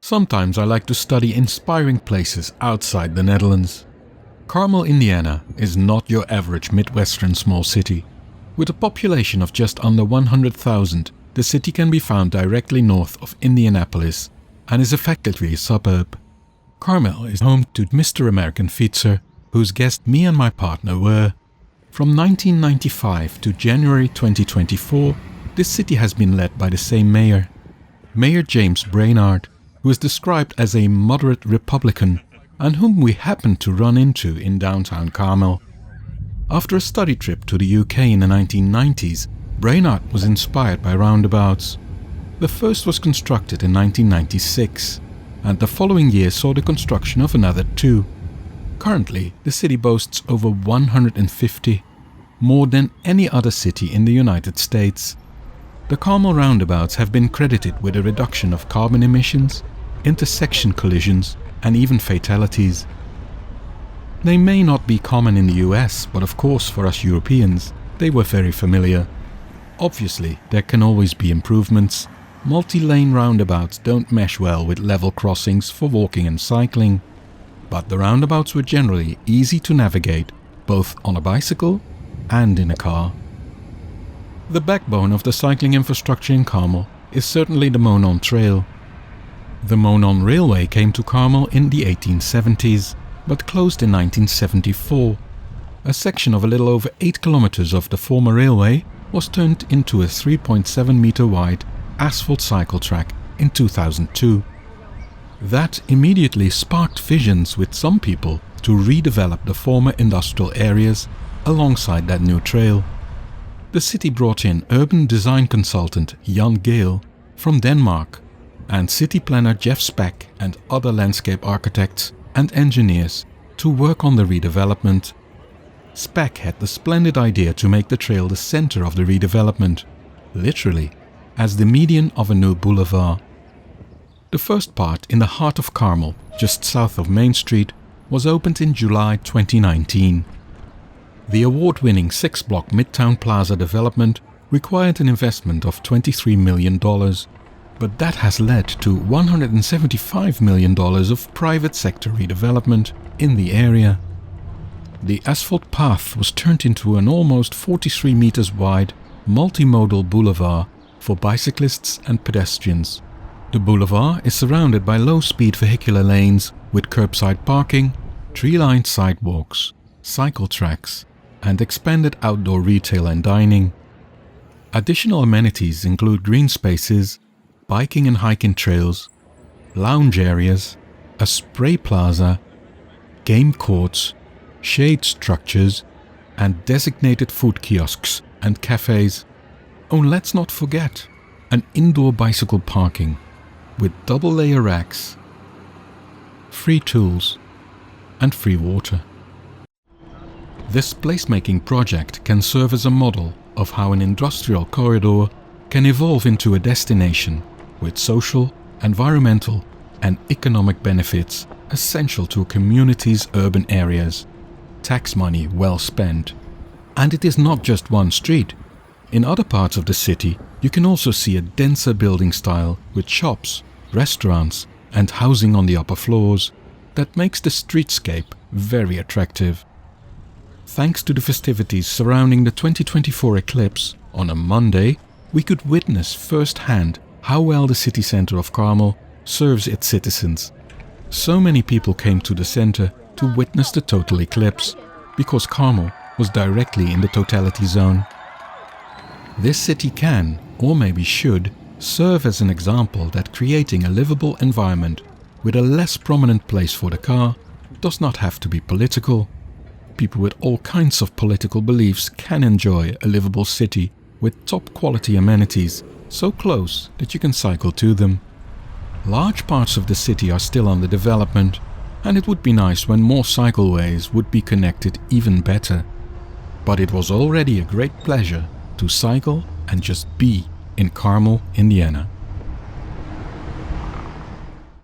Sometimes I like to study inspiring places outside the Netherlands. Carmel, Indiana is not your average Midwestern small city. With a population of just under 100,000, the city can be found directly north of Indianapolis and is effectively a suburb. Carmel is home to Mr. American Fietser, whose guest me and my partner were. From 1995 to January 2024, this city has been led by the same mayor, Mayor James Brainard, who is described as a moderate Republican and whom we happened to run into in downtown Carmel. After a study trip to the UK in the 1990s, Brainard was inspired by roundabouts. The first was constructed in 1996, and the following year saw the construction of another two. Currently, the city boasts over 150, more than any other city in the United States. The Carmel roundabouts have been credited with a reduction of carbon emissions, intersection collisions, and even fatalities. They may not be common in the US, but of course for us Europeans, they were very familiar. Obviously, there can always be improvements. Multi-lane roundabouts don't mesh well with level crossings for walking and cycling, but the roundabouts were generally easy to navigate, both on a bicycle and in a car. The backbone of the cycling infrastructure in Carmel is certainly the Monon Trail. The Monon Railway came to Carmel in the 1870s, but closed in 1974. A section of a little over 8 kilometers of the former railway was turned into a 3.7 meter wide asphalt cycle track in 2002. That immediately sparked visions with some people to redevelop the former industrial areas alongside that new trail. The city brought in urban design consultant Jan Gale from Denmark and city planner Jeff Speck and other landscape architects and engineers to work on the redevelopment. Speck had the splendid idea to make the trail the center of the redevelopment, literally as the median of a new boulevard. The first part in the heart of Carmel, just south of Main Street, was opened in July 2019. The award-winning 6-block Midtown Plaza development required an investment of $23 million, but that has led to $175 million of private sector redevelopment in the area. The asphalt path was turned into an almost 43 meters wide multimodal boulevard for bicyclists and pedestrians. The boulevard is surrounded by low-speed vehicular lanes with curbside parking, tree-lined sidewalks, cycle tracks, and expanded outdoor retail and dining. Additional amenities include green spaces, biking and hiking trails, lounge areas, a spray plaza, game courts, shade structures, and designated food kiosks and cafes. Oh, let's not forget an indoor bicycle parking with double-layer racks, free tools, and free water. This placemaking project can serve as a model of how an industrial corridor can evolve into a destination with social, environmental, and economic benefits essential to a community's urban areas. Tax money well spent. And it is not just one street. In other parts of the city, you can also see a denser building style with shops, restaurants, and housing on the upper floors that makes the streetscape very attractive. Thanks to the festivities surrounding the 2024 eclipse, on a Monday, we could witness firsthand how well the city center of Carmel serves its citizens. So many people came to the center to witness the total eclipse, because Carmel was directly in the totality zone. This city can, or maybe should, serve as an example that creating a livable environment with a less prominent place for the car does not have to be political. People with all kinds of political beliefs can enjoy a livable city with top quality amenities so close that you can cycle to them. Large parts of the city are still under development, and it would be nice when more cycleways would be connected even better. But it was already a great pleasure to cycle and just be in Carmel, Indiana.